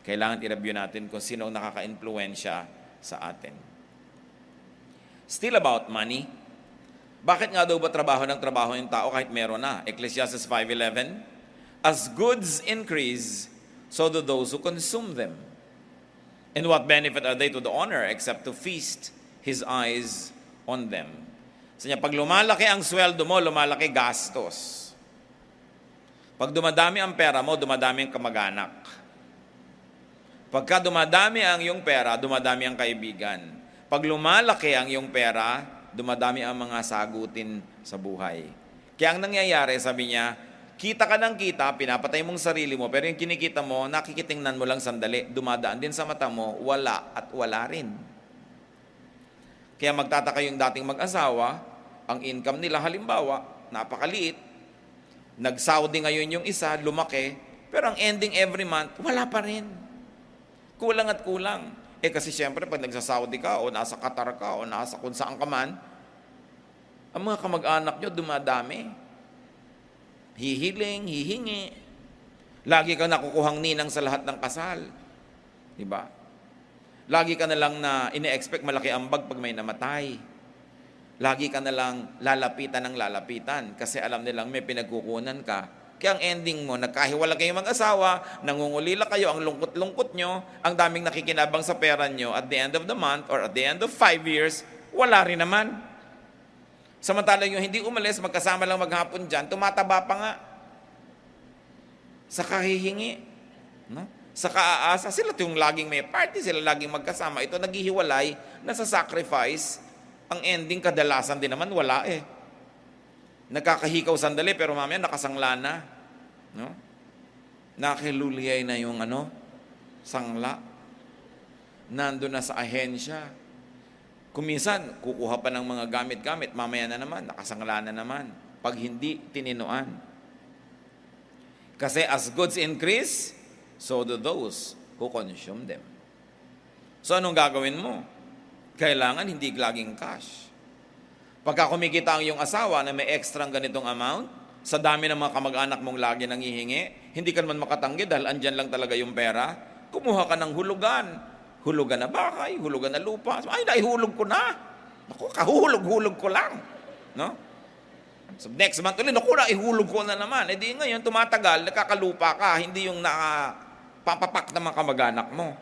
Speaker 1: Kailangan i-review natin kung sino ang nakaka-influensya sa atin. Still about money, Bakit nga daw ba trabaho ng trabaho yung tao kahit meron na? Ecclesiastes 5:11, as goods increase, so do those who consume them. And what benefit are they to the owner except to feast his eyes on them? So niya, pag lumalaki ang sweldo mo, lumalaki gastos. Pag dumadami ang pera mo, dumadami ang kamag-anak. Pagka dumadami ang iyong pera, dumadami ang kaibigan. Pag lumalaki ang iyong pera, dumadami ang mga sagutin sa buhay. Kaya ang nangyayari, sabi niya, kita ka ng kita, pinapatay mong sarili mo, pero yung kinikita mo, nakikitingnan mo lang sandali, dumadaan din sa mata mo, wala at wala rin. Kaya magtataka yung dating mag-asawa, ang income nila halimbawa, napakaliit, nag-Saudi ngayon yung isa, lumaki, pero ang ending every month, wala pa rin. Kulang at kulang. Kasi siyempre, pag nagsa-Saudi ka, o nasa Qatar ka, o nasa kung saan ka man, ang mga kamag-anak nyo dumadami. Hihiling, hihingi. Lagi ka nakukuhang ninang sa lahat ng kasal. Diba? Lagi ka na lang na ine-expect malaki ang bag pag may namatay. Lagi ka na lang lalapitan ng lalapitan kasi alam nilang may pinagkukunan ka. Kaya ang ending mo, nagkahiwala kayong mag-asawa, nangungulila kayo, ang lungkot-lungkot nyo, ang daming nakikinabang sa pera nyo, at the end of the month or at the end of 5 years, wala rin naman. Samantala yung hindi umalis, magkasama lang maghapon dyan, tumataba pa nga. Sa kahihingi, no? Sa kaaasa, sila yung laging may party, sila laging magkasama. Ito naghihiwalay, nasa sacrifice, ang ending kadalasan din naman, wala eh. Nagkakahikaw sandali, pero mamaya nakasangla na. No? Nakiluliyay na yung sangla. Nandun na sa ahensya. Kung minsan, kukuha pa ng mga gamit-gamit, mamaya na naman, nakasangla na naman. Pag hindi tininuan. Kasi as goods increase, so do those who consume them. So anong gagawin mo? Kailangan hindi laging cash. Pagka kumikita ang iyong asawa na may extra ganitong amount, sa dami ng mga kamag-anak mong lagi nanghihingi, hindi ka naman makatanggi dahil andyan lang talaga yung pera, kumuha ka ng hulugan. Hulugan na bahay, hulugan na lupa. Ay, naihulog ko na. Naku, kahuhulog-hulog ko lang. No? So next month ulit, naku, naihulog ko na naman. E di ngayon, tumatagal, nakakalupa ka, hindi yung nakapapapak na mga kamag-anak mo.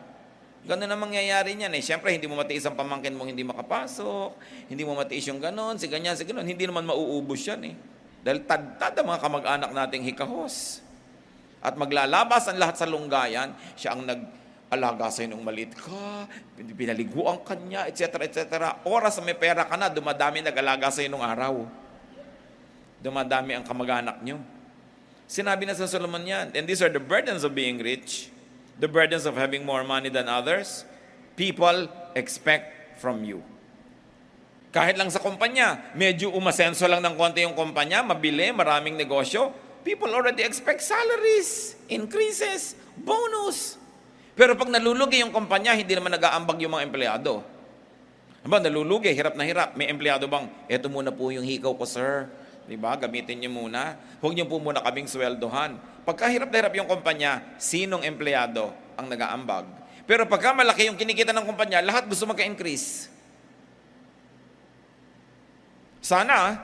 Speaker 1: Ganun ang mangyayari niyan eh. Siyempre, hindi mo matiis ang pamangkin mong hindi makapasok, hindi mo matiis yung ganon, si ganyan, hindi naman mauubos yan eh. Dahil tad ang mga kamag-anak nating hikahos. At maglalabas ang lahat sa lunggayan, siya ang nag-alaga sa'yo nung maliit ka, pinaliguan ka niya, etc. etc. Oras na may pera ka na, dumadami nag-alaga sa'yo nung araw. Dumadami ang kamag-anak nyo. Sinabi na sa Solomon yan, and these are the burdens of being rich, the burdens of having more money than others, people expect from you. Kahit lang sa kumpanya, medyo umasenso lang ng konti yung kumpanya, mabili, maraming negosyo, people already expect salaries, increases, bonus. Pero pag nalulugi yung kumpanya, hindi naman nag-aambag yung mga empleyado. Nalulugi, hirap na hirap. May empleyado bang, eto muna po yung hikaw ko, sir. Diba? Gamitin niyo muna. Huwag niyo po muna kaming sweldohan. Pagka hirap na hirap yung kumpanya, sinong empleyado ang nag-aambag? Pero pagka malaki yung kinikita ng kumpanya, lahat gusto magka-increase. Sana,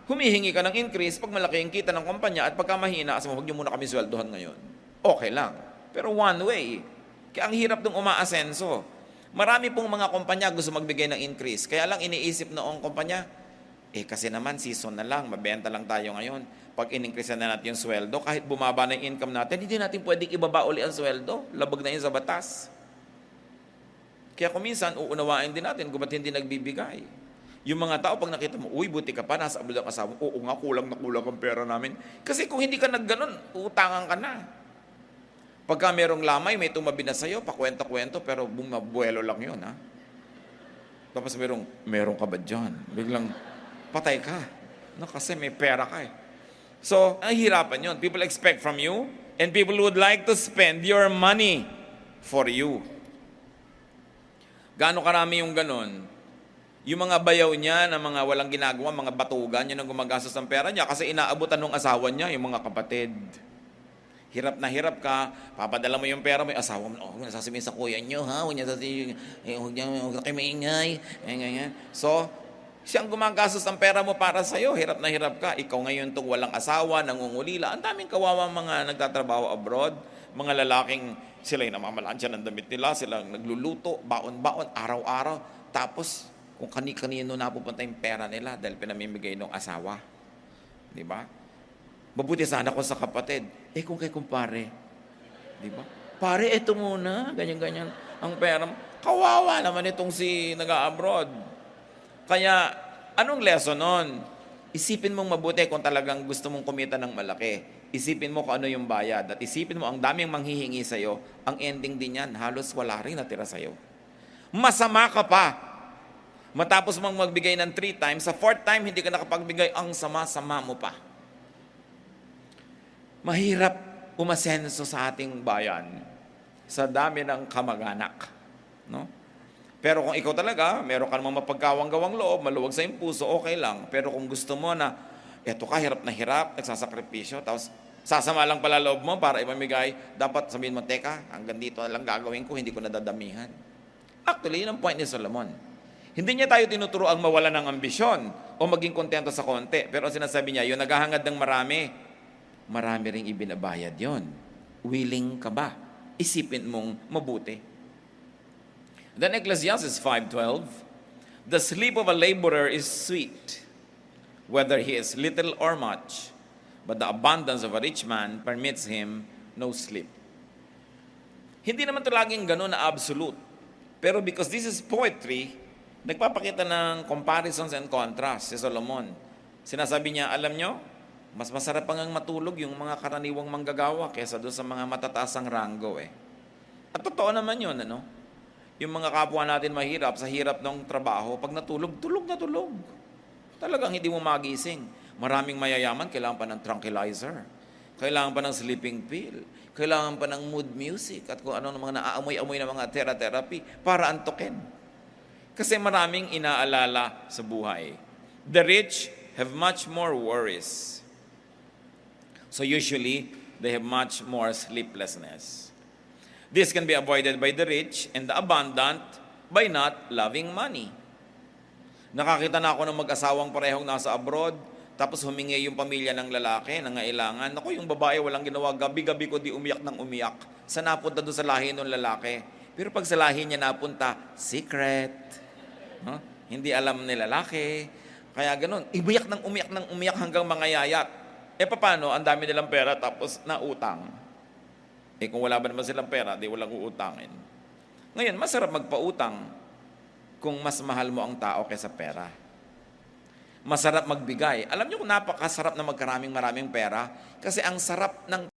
Speaker 1: humihingi ka ng increase pag malaki yung kita ng kumpanya at pagka mahina, huwag niyo muna kami sweldohan ngayon. Okay lang. Pero one way. Kaya ang hirap ng umaasenso. Marami pong mga kumpanya gusto magbigay ng increase. Kaya lang iniisip noong kumpanya, kasi naman season na lang, mabenta lang tayo ngayon. Pag in-increase na natin yung sweldo, kahit bumaba na yung income natin, hindi natin pwedeng ibaba uli ang sweldo. Labag na yun sa batas. Kaya kung minsan, uunawain din natin kung ba't hindi nagbibigay. Yung mga tao, pag nakita mo, uy, buti ka pa, nasa abroad ang kasama, oo nga, kulang na kulang ang pera namin. Kasi kung hindi ka nagganon, utangan ka na. Pagka merong lamay, may tumabi na sa'yo, pakwento-kwento, pero bumabuelo lang yun, ha? Tapos meron ka ba dyan? Biglang, patay ka. No, kasi may pera ka eh. So, nahihirapan yun. People expect from you, and people would like to spend your money for you. Gaano karami yung ganon? Yung mga bayaw niya na mga walang ginagawa, mga batugan, yun ang gumagastos ng pera niya kasi inaabutan ng asawa niya, yung mga kapatid. Hirap na hirap ka, papadala mo yung pera mo, yung asawa mo, huwag nasasabihin sa kuya niyo, ha? Huwag niya sasabihin, huwag kayo maingay. So, Siyang gumagastos ng pera mo para sa'yo, hirap na hirap ka. Ikaw ngayon tong walang asawa, nangungulila. Ang daming kawawa mga nagtatrabaho abroad, mga lalaking sila yung namamalansya ng damit nila, silang nagluluto, baon-baon, araw-araw. Tapos, kung kani-kanino napupunta yung pera nila dahil pinamimigay ng asawa. Di ba? Mabuti sana kung sa kapatid. Kung kay kumpare. Di ba? Pare, eto muna, ganyan-ganyan. Ang pera, kawawa naman itong si nag-abroad. Kaya, anong lesson nun? Isipin mong mabuti kung talagang gusto mong kumita ng malaki. Isipin mo kung ano yung bayad. At isipin mo, ang daming manghihingi sa'yo, ang ending din yan, halos wala rin natira sa'yo. Masama ka pa. Matapos mong magbigay ng 3 times, sa 4th time, hindi ka nakapagbigay, ang sama-sama mo pa. Mahirap umasenso sa ating bayan sa dami ng kamag-anak. No? Pero kung ikaw talaga, meron ka namang mapagkawang-gawang loob, maluwag sa iyong puso, okay lang. Pero kung gusto mo na, eto ka, hirap na hirap, nagsasakripisyo, tapos sasama lang pala loob mo para imamigay, dapat sabihin mo, teka, hanggang dito na lang gagawin ko, hindi ko nadadamihan. Actually, yun ang point ni Solomon. Hindi niya tayo tinuturo ang mawala ng ambisyon o maging kontento sa konti. Pero sinasabi niya, yung naghahangad ng marami, marami ring ibinabayad yon. Willing ka ba? Isipin mong mabuti. Then Ecclesiastes 5:12, the sleep of a laborer is sweet, whether he is little or much, but the abundance of a rich man permits him no sleep. Hindi naman ito laging ganun na absolute. Pero because this is poetry, nagpapakita ng comparisons and contrasts si Solomon. Sinasabi niya, alam nyo, mas masarap pang matulog yung mga karaniwang manggagawa kaysa doon sa mga matataasang ranggo eh. At totoo naman yun, ano? Yung mga kapwa natin mahirap, sa hirap ng trabaho, pag natulog, tulog na tulog. Talagang hindi mo magising. Maraming mayayaman, kailangan pa ng tranquilizer. Kailangan pa ng sleeping pill. Kailangan pa ng mood music at kung ano ng mga naaamoy-amoy na mga therapy para antukin. Kasi maraming inaalala sa buhay. The rich have much more worries. So usually, they have much more sleeplessness. This can be avoided by the rich and the abundant by not loving money. Nakakita na ako ng mag-asawang parehong nasa abroad, tapos humingi yung pamilya ng lalaki, nangailangan. Naku, yung babae walang ginawa, gabi-gabi ko di umiyak ng umiyak. Sa napunta doon sa lahi ng lalaki. Pero pag sa lahi niya napunta, secret. Huh? Hindi alam ni lalaki. Kaya ganun, umiyak ng umiyak hanggang mangayayat. Paano? Ang dami nilang pera tapos nautang. Kung wala ba naman silang pera, di walang uutangin. Ngayon, masarap magpautang kung mas mahal mo ang tao kaysa pera. Masarap magbigay. Alam niyo kung napakasarap na maraming pera? Kasi ang sarap ng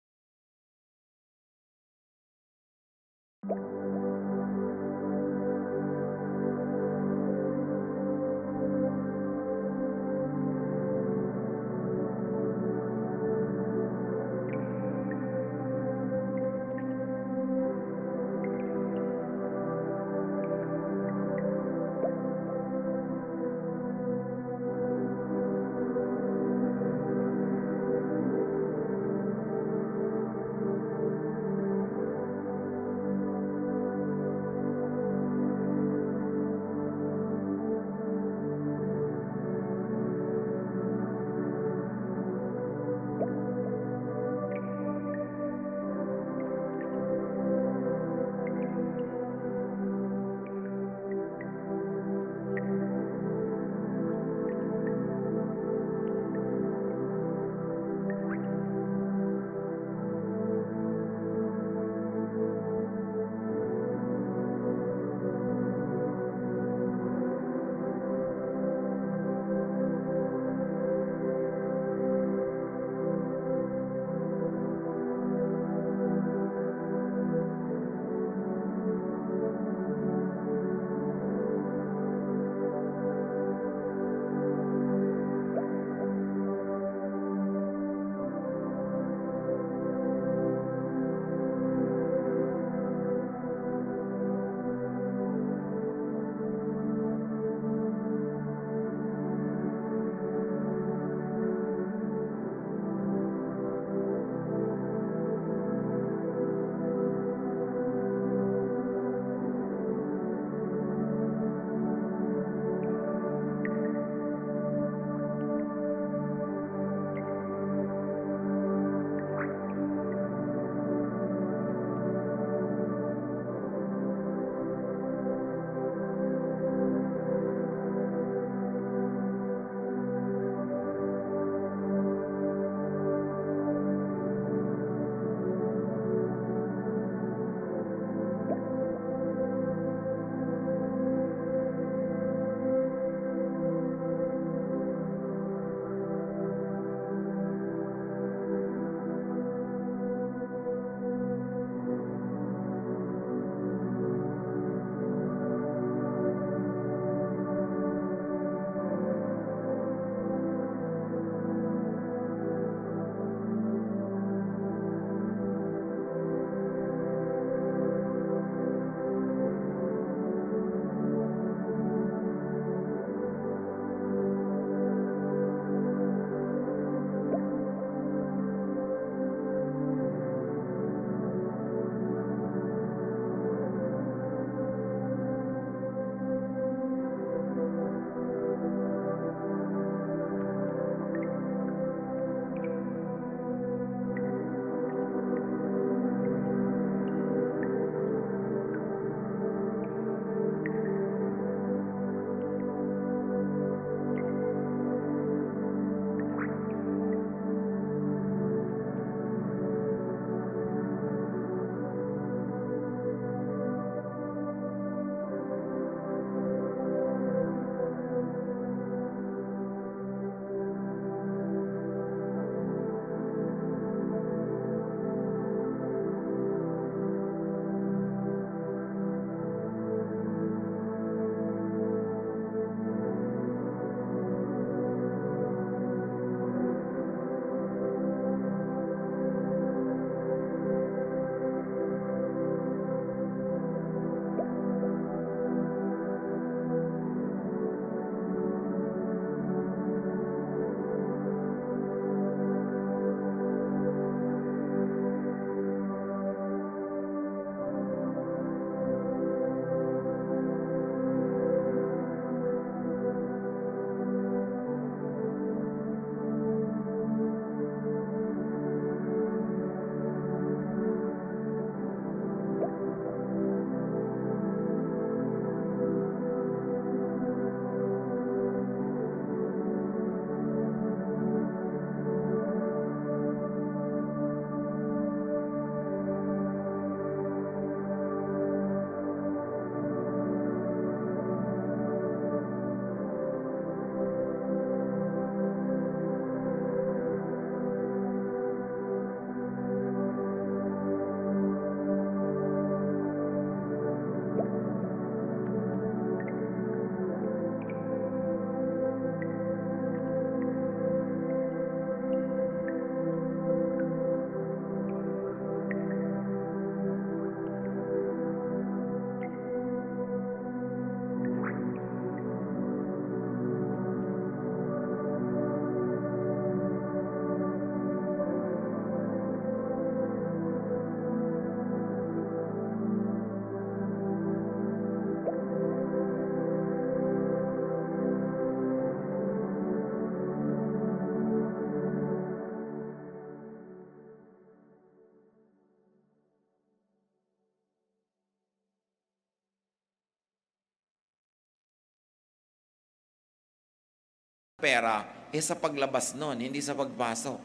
Speaker 1: pera sa paglabas nun, hindi sa pagpasok.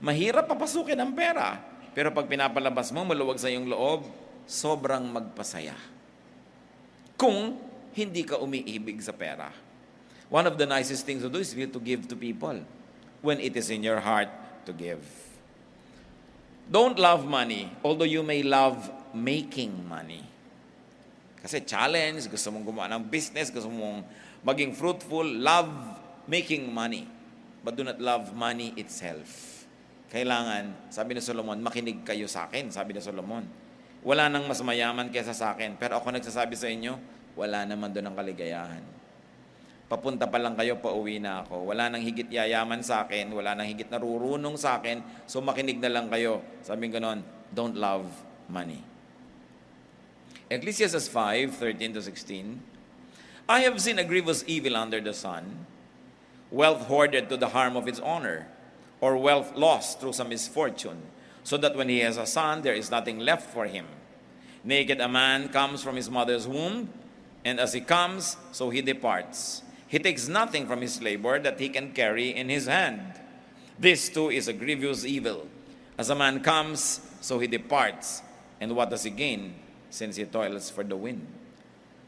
Speaker 1: Mahirap papasukin ang pera, pero pag pinapalabas mo, maluwag sa iyong loob, sobrang magpasaya. Kung hindi ka umiibig sa pera. One of the nicest things to do is to give to people when it is in your heart to give. Don't love money, although you may love making money. Kasi challenge, gusto mong gumawa ng business, gusto mong maging fruitful, love making money. But do not love money itself. Kailangan, sabi ni Solomon, makinig kayo sa akin, sabi ni Solomon. Wala nang mas mayaman kaysa sa akin. Pero ako nagsasabi sa inyo, wala naman doon ang kaligayahan. Papunta pa lang kayo, pauwi na ako. Wala nang higit yayaman sa akin, wala nang higit narurunong sa akin, so makinig na lang kayo. Sabi ganon, don't love money. Ecclesiastes 5:13-16, I have seen a grievous evil under the sun, wealth hoarded to the harm of its owner, or wealth lost through some misfortune, so that when he has a son, there is nothing left for him. Naked a man comes from his mother's womb, and as he comes, so he departs. He takes nothing from his labor that he can carry in his hand. This too is a grievous evil. As a man comes, so he departs. And what does he gain, since he toils for the wind?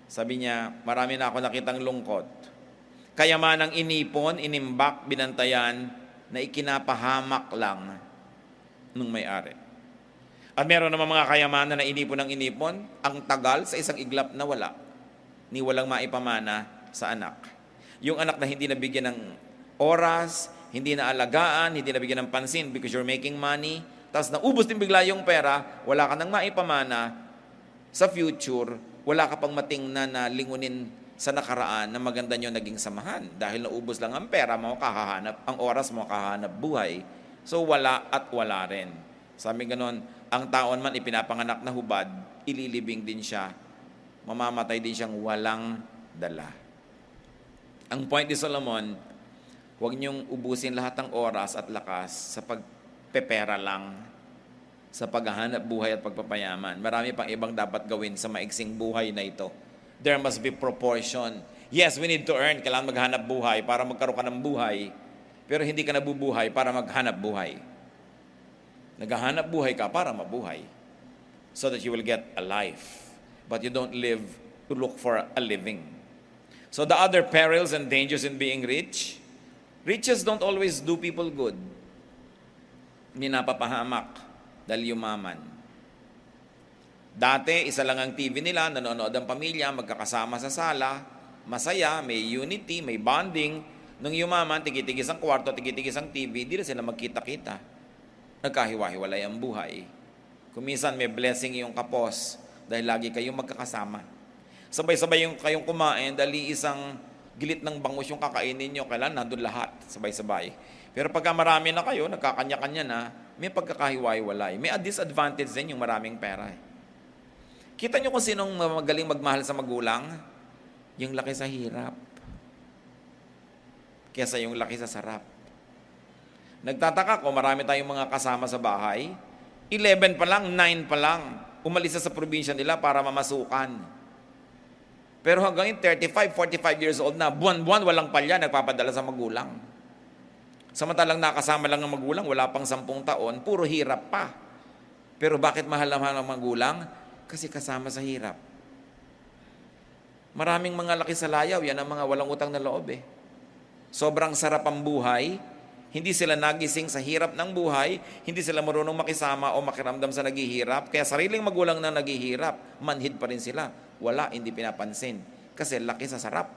Speaker 1: Sabi niya, marami na ako nakitang lungkot. Kayamanang inipon, inimbak, binantayan, na ikinapahamak lang nung may-ari. At meron naman mga kayamanan na inipon ng inipon, ang tagal sa isang iglap na wala, ni walang maipamana sa anak. Yung anak na hindi nabigyan ng oras, hindi na alagaan, hindi nabigyan ng pansin because you're making money, tapos naubos din bigla yung pera, wala ka nang maipamana sa future, wala ka pang matingnan na lingunin sa nakaraan na maganda nyo naging samahan. Dahil naubos lang ang pera mo, kahahanap, ang oras mo, kahahanap buhay. So wala at wala rin. Sabi ganon, ang taon man ipinapanganak na hubad, ililibing din siya. Mamamatay din siyang walang dala. Ang point ni Solomon, huwag niyong ubusin lahat ng oras at lakas sa pagpepera lang, sa paghahanap buhay at pagpapayaman. Marami pang ibang dapat gawin sa maiksing buhay na ito. There must be proportion. Yes, we need to earn. Kailangan maghanap buhay para magkaroon ka ng buhay. Pero hindi ka nabubuhay para maghanap buhay. Naghahanap buhay ka para mabuhay. So that you will get a life. But you don't live to look for a living. So the other perils and dangers in being rich, riches don't always do people good. Minapapahamak dahil yumaman. Dati, isa lang ang TV nila, nanonood ang pamilya, magkakasama sa sala, masaya, may unity, may bonding. Nung yumaman, tigitigis ang kwarto, tigitigis ang TV, di na sila magkita-kita. Nagkahiwa-hiwalay ang buhay. Kuminsan may blessing yung kapos dahil lagi kayong magkakasama. Sabay-sabay yung kayong kumain dahil isang gilit ng bangus yung kakainin nyo, kailan nandun lahat, sabay-sabay. Pero pagka marami na kayo, nagkakanya-kanya na, may pagkakahiwa-hiwalay. May disadvantage din yung maraming pera. Kita nyo kung sinong magaling magmahal sa magulang? Yung laki sa hirap. Kesa yung laki sa sarap. Nagtataka ko, marami tayong mga kasama sa bahay. 11 pa lang, 9 pa lang. Umalis sa probinsya nila para mamasukan. Pero hanggang 35, 45 years old na, buwan-buwan walang palya, nagpapadala sa magulang. Samantalang nakasama lang ng magulang, wala pang 10 taon, puro hirap pa. Pero bakit mahal na mahal ang magulang? Kasi kasama sa hirap. Maraming mga laki sa layaw, yan ang mga walang utang na loob eh. Sobrang sarap ang buhay, hindi sila nagising sa hirap ng buhay, hindi sila marunong makisama o makiramdam sa naghihirap, kaya sariling magulang na naghihirap, manhid pa rin sila. Wala, hindi pinapansin. Kasi laki sa sarap.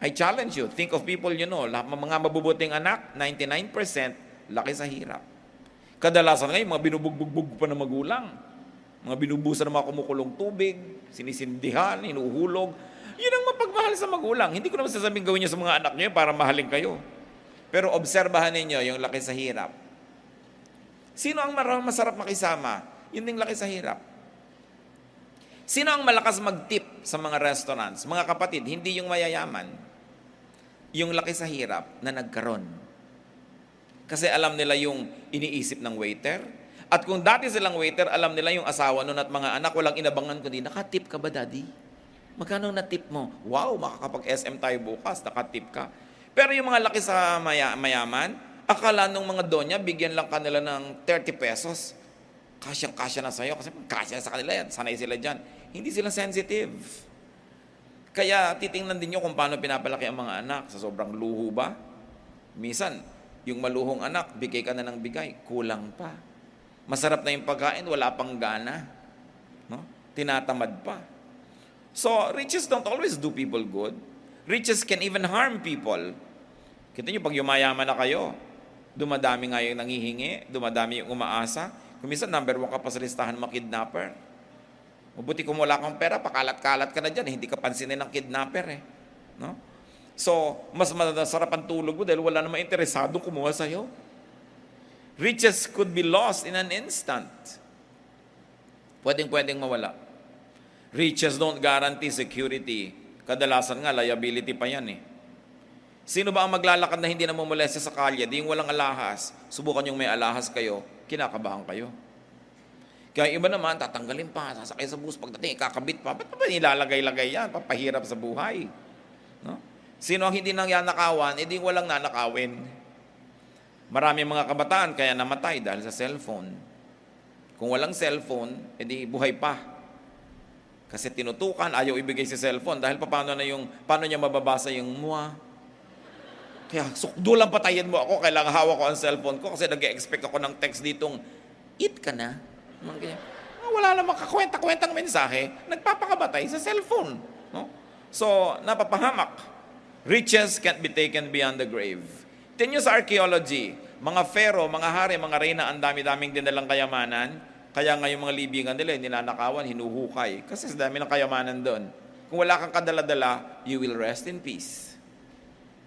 Speaker 1: I challenge you, think of people you know, mga mabubuting anak, 99% laki sa hirap. Kadalasan ngayon, mga binubugbog pa ng magulang. Mga binubusan ng mga kumukulong tubig, sinisindihan, hinuhulog. Yun ang mapagmahal sa magulang. Hindi ko naman sasabing gawin niyo sa mga anak niyo para mahalin kayo. Pero obserbahan ninyo yung laki sa hirap. Sino ang masarap makisama? Yun ding laki sa hirap. Sino ang malakas mag-tip sa mga restaurants? Mga kapatid, hindi yung mayayaman. Yung laki sa hirap na nagkaroon. Kasi alam nila yung iniisip ng waiter. At kung dati silang waiter, alam nila yung asawa nun at mga anak, walang inabangan kundi, nakatip ka ba, daddy? Magkano na-tip mo? Wow, makakapag-SM tayo bukas, nakatip ka. Pero yung mga laki sa mayaman, akala nung mga donya, bigyan lang kanila ng 30 pesos. Kasyang-kasya na sa'yo kasi kasya sa kanila yan, sanay sila dyan. Hindi sila sensitive. Kaya titingnan din nyo kung paano pinapalaki ang mga anak. Sa sobrang luho ba? Minsan, yung maluhong anak, bigay ka na ng bigay, kulang pa. Masarap na yung pagkain, wala pang gana. No? Tinatamad pa. So, riches don't always do people good. Riches can even harm people. Kita nyo, pag yumayaman na kayo, dumadami nga yung nangihingi, dumadami yung umaasa. Kung minsan, number 1 ka pa sa listahan makidnapper. Mabuti kung wala kang pera, pakalat-kalat ka na dyan, hindi ka pansinin ng kidnapper eh. No? So, mas masarap ang tulog mo dahil wala namang interesado kumuha sa'yo. Riches could be lost in an instant. Pwedeng mawala. Riches don't guarantee security. Kadalasan nga, liability pa yan eh. Sino ba ang maglalakad na hindi namumulese sa kalye, di yung walang alahas? Subukan yung may alahas kayo, kinakabahan kayo. Kaya iba naman, tatanggalin pa, sasakay sa bus, pagdating, kakabit pa. Ba't ba nilalagay-lagay yan? Papahirap sa buhay. No? Sino ang hindi nang yanakawan, edi walang nanakawin. Marami mga kabataan kaya namatay dahil sa cellphone. Kung walang cellphone, edi buhay pa. Kasi tinutukan, ayaw ibigay si cellphone dahil paano niya mababasa yung mua. Kaya sukdo lang patayin mo ako, kailangan hawak ko ang cellphone ko kasi nag-expect ako ng text ditong, eat ka na. Wala namang kakwenta-kwentang mensahe, nagpapakabatay sa cellphone. No? So, napapahamak. Riches can't be taken beyond the grave. Tingnan nyo sa archaeology, mga pharaoh, mga hari, mga reyna, ang dami-daming dinalang kayamanan, kaya nga yung mga libingan nila, ninanakawan, hinuhukay. Kasi sa dami ng kayamanan doon. Kung wala kang kadala-dala, you will rest in peace.